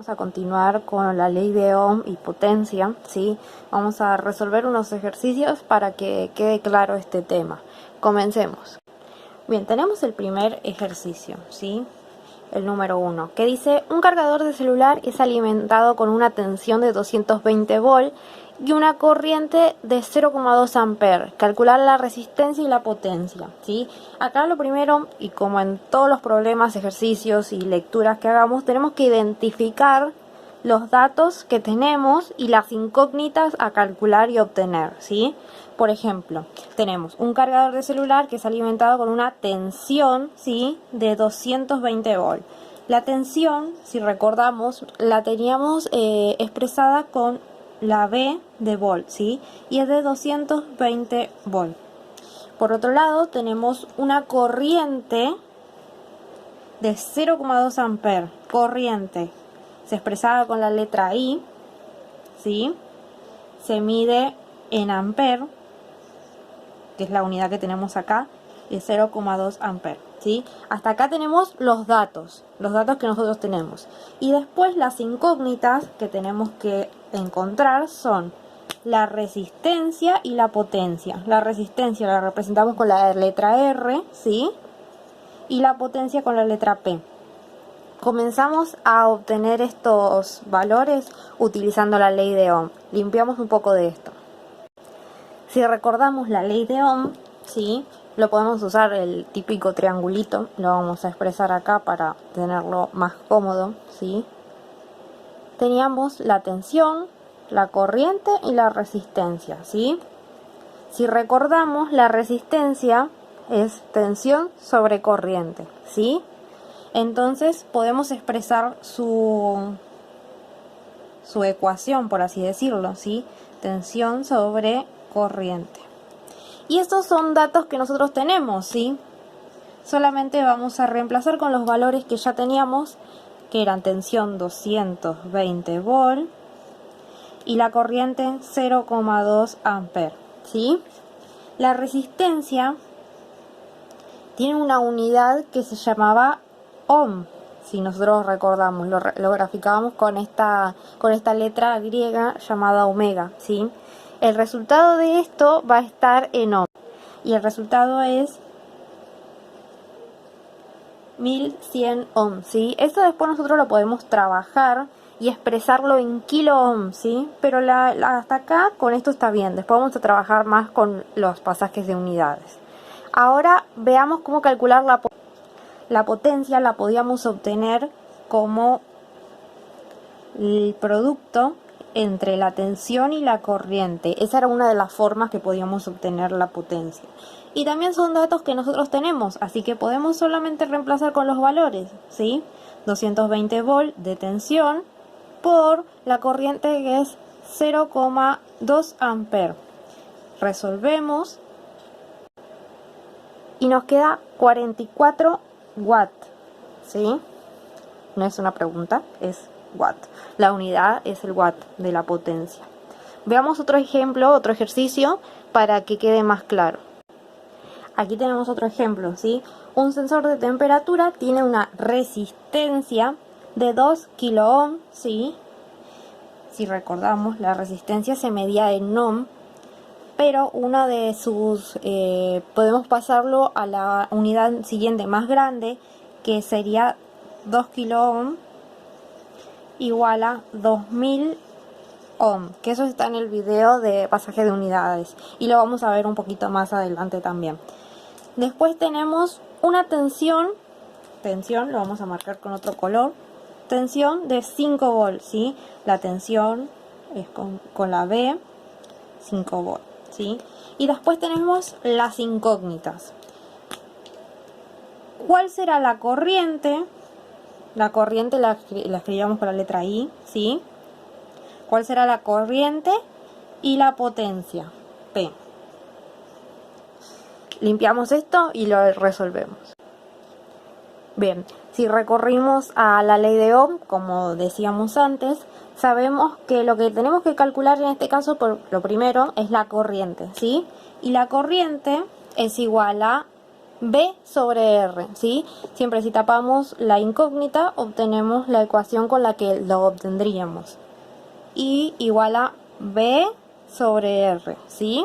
Vamos a continuar con la ley de Ohm y potencia, ¿sí? Vamos a resolver unos ejercicios para que quede claro este tema. Comencemos. Bien, tenemos el primer ejercicio, ¿sí? El número 1, que dice: un cargador de celular es alimentado con una tensión de 220 volts y una corriente de 0,2 amperes. Calcular la resistencia y la potencia, ¿sí? Acá lo primero, y como en todos los problemas, ejercicios y lecturas que hagamos, tenemos que identificar los datos que tenemos y las incógnitas a calcular y obtener, ¿sí? Por ejemplo, tenemos un cargador de celular que es alimentado con una tensión, ¿sí?, de 220 volts. La tensión, si recordamos, la teníamos expresada con la V de volt, ¿sí? Y es de 220 volts. Por otro lado, tenemos una corriente de 0,2 amperes. Corriente se expresaba con la letra I, ¿sí? Se mide en amperes, que es la unidad que tenemos acá, y 0,2 amperes, ¿sí? Hasta acá tenemos los datos que nosotros tenemos. Y después las incógnitas que tenemos que encontrar son la resistencia y la potencia. La resistencia la representamos con la letra R, ¿sí? Y la potencia con la letra P. Comenzamos a obtener estos valores utilizando la ley de Ohm. Limpiamos un poco de esto. Si recordamos la ley de Ohm, ¿sí?, lo podemos usar el típico triangulito, lo vamos a expresar acá para tenerlo más cómodo, ¿sí? Teníamos la tensión, la corriente y la resistencia, ¿sí? Si recordamos, la resistencia es tensión sobre corriente, ¿sí? Entonces podemos expresar su ecuación, por así decirlo, ¿sí? Tensión sobre corriente. Y estos son datos que nosotros tenemos, ¿sí? Solamente vamos a reemplazar con los valores que ya teníamos, que eran tensión 220 volts y la corriente 0,2 amperes, ¿sí? La resistencia tiene una unidad que se llamaba ohm, si nosotros recordamos, lo graficábamos con esta letra griega llamada omega, ¿sí? El resultado de esto va a estar en ohm y el resultado es 1100 ohm, ¿sí? Esto después nosotros lo podemos trabajar y expresarlo en kilo ohm, ¿sí? Pero hasta acá con esto está bien. Después vamos a trabajar más con los pasajes de unidades. Ahora veamos cómo calcular la potencia. La podíamos obtener como el producto entre la tensión y la corriente. Esa era una de las formas que podíamos obtener la potencia. Y también son datos que nosotros tenemos, así que podemos solamente reemplazar con los valores, ¿sí? 220 volts de tensión por la corriente, que es 0,2 amperes. Resolvemos y nos queda 44 watts, ¿sí? No es una pregunta, es watt. La unidad es el watt de la potencia. Veamos otro ejemplo, otro ejercicio para que quede más claro. Aquí tenemos otro ejemplo, ¿sí? Un sensor de temperatura tiene una resistencia de 2 kilo ohm, ¿sí? Si recordamos, la resistencia se medía en ohm, pero una de sus podemos pasarlo a la unidad siguiente más grande, que sería 2 kilo ohm igual a 2000 ohm, que eso está en el video de pasaje de unidades y lo vamos a ver un poquito más adelante también. Después tenemos una tensión, lo vamos a marcar con otro color, tensión de 5 volts, ¿sí? La tensión es con la V, 5 volts, ¿sí? Y después tenemos las incógnitas. ¿Cuál será la corriente? La corriente la escribíamos con la letra I, ¿sí? ¿Cuál será la corriente? Y la potencia, P. Limpiamos esto y lo resolvemos. Bien, si recorrimos a la ley de Ohm, como decíamos antes, sabemos que lo que tenemos que calcular en este caso, por lo primero, es la corriente, ¿sí? Y la corriente es igual a B sobre R, ¿sí? Siempre si tapamos la incógnita obtenemos la ecuación con la que lo obtendríamos. I igual a B sobre R, ¿sí?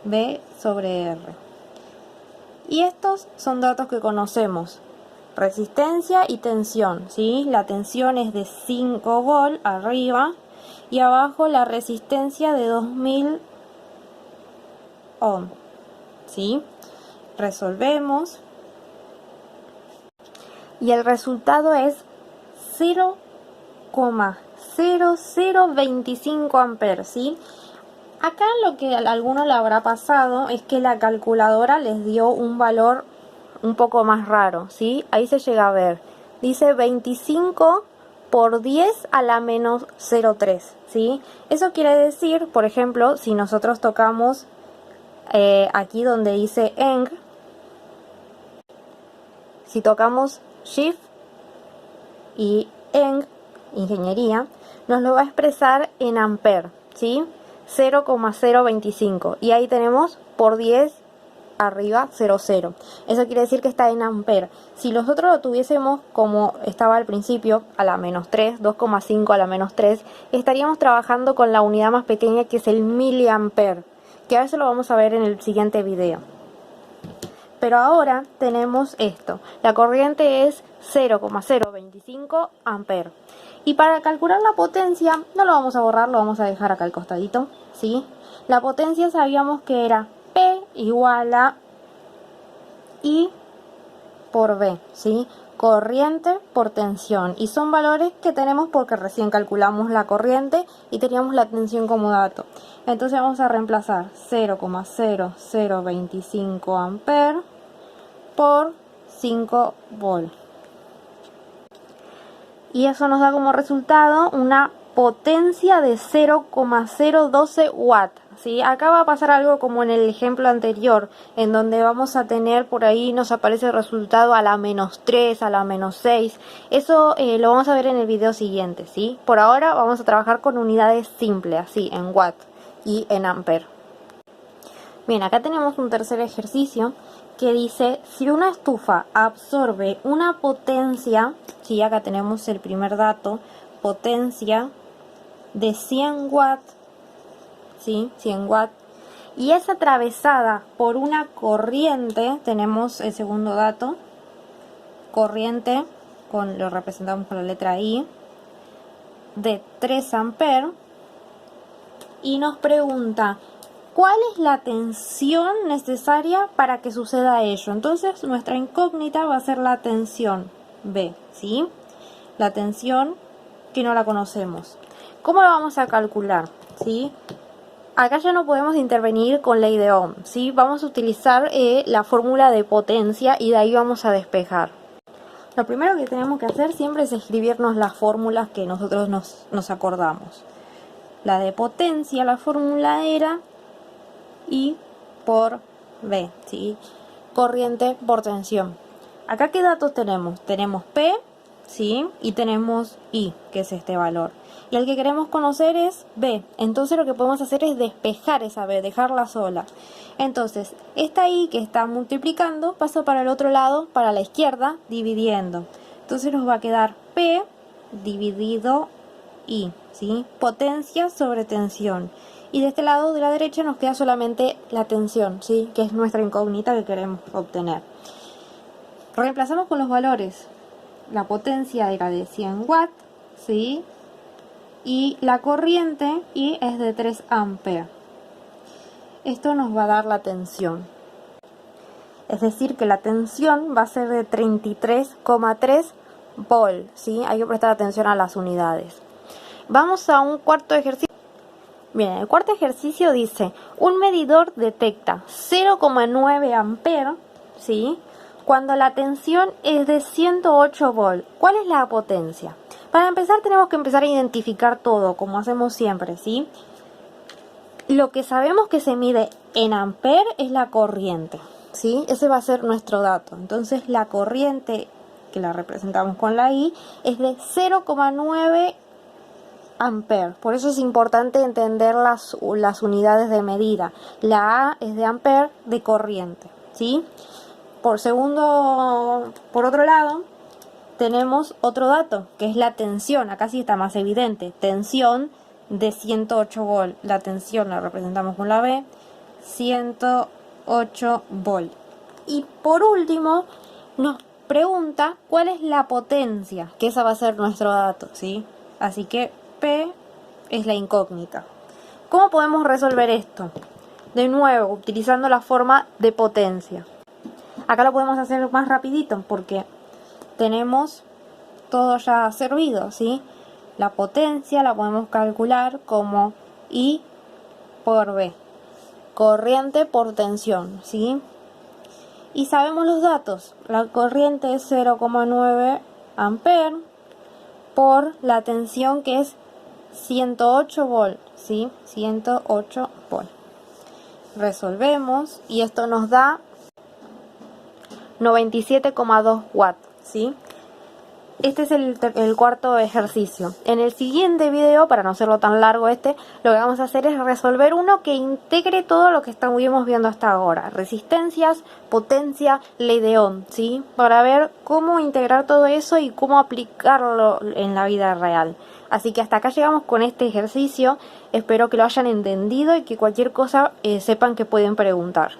B sobre R. Y estos son datos que conocemos. Resistencia y tensión, ¿sí? La tensión es de 5 volt arriba y abajo la resistencia de 2000 ohm, ¿sí? Resolvemos y el resultado es 0,0025 amperes, ¿sí? Acá lo que a alguno le habrá pasado es que la calculadora les dio un valor un poco más raro, ¿sí? Ahí se llega a ver. Dice 25 por 10 a la menos 0,3, ¿sí? Eso quiere decir, por ejemplo, si nosotros tocamos aquí donde dice ENG, si tocamos Shift y ENG, ingeniería, nos lo va a expresar en amper, ¿sí? 0,025 y ahí tenemos por 10 arriba 0,0. Eso quiere decir que está en amper. Si nosotros lo tuviésemos como estaba al principio, a la menos 3, 2,5 a la menos 3, estaríamos trabajando con la unidad más pequeña que es el miliamper, que a eso lo vamos a ver en el siguiente video. Pero ahora tenemos esto. La corriente es 0,025 amper. Y para calcular la potencia, no lo vamos a borrar, lo vamos a dejar acá al costadito, ¿sí? La potencia sabíamos que era P igual a I por B, ¿sí? Corriente por tensión. Y son valores que tenemos porque recién calculamos la corriente y teníamos la tensión como dato. Entonces vamos a reemplazar 0,0025 amper por 5 volt. Y eso nos da como resultado una potencia de 0,012 watts. ¿Sí? Acá va a pasar algo como en el ejemplo anterior, en donde vamos a tener por ahí, nos aparece el resultado a la menos 3, a la menos 6. Eso lo vamos a ver en el video siguiente, ¿sí? Por ahora vamos a trabajar con unidades simples, así, en watt y en amper. Bien, acá tenemos un tercer ejercicio que dice, si una estufa absorbe una potencia, ¿sí? Acá tenemos el primer dato, potencia de 100 watts, ¿sí? 100 watts, y es atravesada por una corriente, tenemos el segundo dato, corriente, lo representamos con la letra I, de 3 amperes, y nos pregunta, ¿cuál es la tensión necesaria para que suceda ello? Entonces nuestra incógnita va a ser la tensión B, ¿sí? La tensión que no la conocemos. ¿Cómo la vamos a calcular? ¿Sí? Acá ya no podemos intervenir con ley de Ohm, ¿sí? Vamos a utilizar la fórmula de potencia y de ahí vamos a despejar. Lo primero que tenemos que hacer siempre es escribirnos las fórmulas que nosotros nos acordamos. La de potencia, la fórmula era I por B, ¿sí? Corriente por tensión. Acá, ¿qué datos tenemos? Tenemos P, ¿sí? Y tenemos I, que es este valor. Y el que queremos conocer es B. Entonces lo que podemos hacer es despejar esa B, dejarla sola. Entonces, esta I que está multiplicando pasa para el otro lado, para la izquierda, dividiendo. Entonces nos va a quedar P dividido I, ¿sí? Potencia sobre tensión. Y de este lado de la derecha nos queda solamente la tensión, ¿sí? Que es nuestra incógnita que queremos obtener. Reemplazamos con los valores. La potencia era de 100 watts, ¿sí? Y la corriente I es de 3 amperes. Esto nos va a dar la tensión. Es decir, que la tensión va a ser de 33,3 volt, ¿sí? Hay que prestar atención a las unidades. Vamos a un cuarto ejercicio. Bien, el cuarto ejercicio dice, un medidor detecta 0,9 amperes, ¿sí? Cuando la tensión es de 108 volt. ¿Cuál es la potencia? Para empezar tenemos que empezar a identificar todo, como hacemos siempre, ¿sí? Lo que sabemos que se mide en amper es la corriente, ¿sí? Ese va a ser nuestro dato. Entonces la corriente, que la representamos con la I, es de 0,9 amper. Por eso es importante entender las unidades de medida. La A es de amper de corriente, ¿sí? Por otro lado, tenemos otro dato, que es la tensión. Acá sí está más evidente. Tensión de 108 volt. La tensión la representamos con la B. 108 volt. Y por último, nos pregunta cuál es la potencia, que esa va a ser nuestro dato, ¿sí? Así que P es la incógnita. ¿Cómo podemos resolver esto? De nuevo, utilizando la forma de potencia. Acá lo podemos hacer más rapidito porque tenemos todo ya servido, ¿sí? La potencia la podemos calcular como I por B. Corriente por tensión, ¿sí? Y sabemos los datos. La corriente es 0,9 amperes por la tensión que es 108 volt, ¿sí? 108 volt. Resolvemos y esto nos da 97,2 watts, ¿sí? Este es el cuarto ejercicio. En el siguiente video, para no hacerlo tan largo lo que vamos a hacer es resolver uno que integre todo lo que estuvimos viendo hasta ahora. Resistencias, potencia, ley de Ohm, ¿sí? Para ver cómo integrar todo eso y cómo aplicarlo en la vida real. Así que hasta acá llegamos con este ejercicio. Espero que lo hayan entendido y que cualquier cosa sepan que pueden preguntar.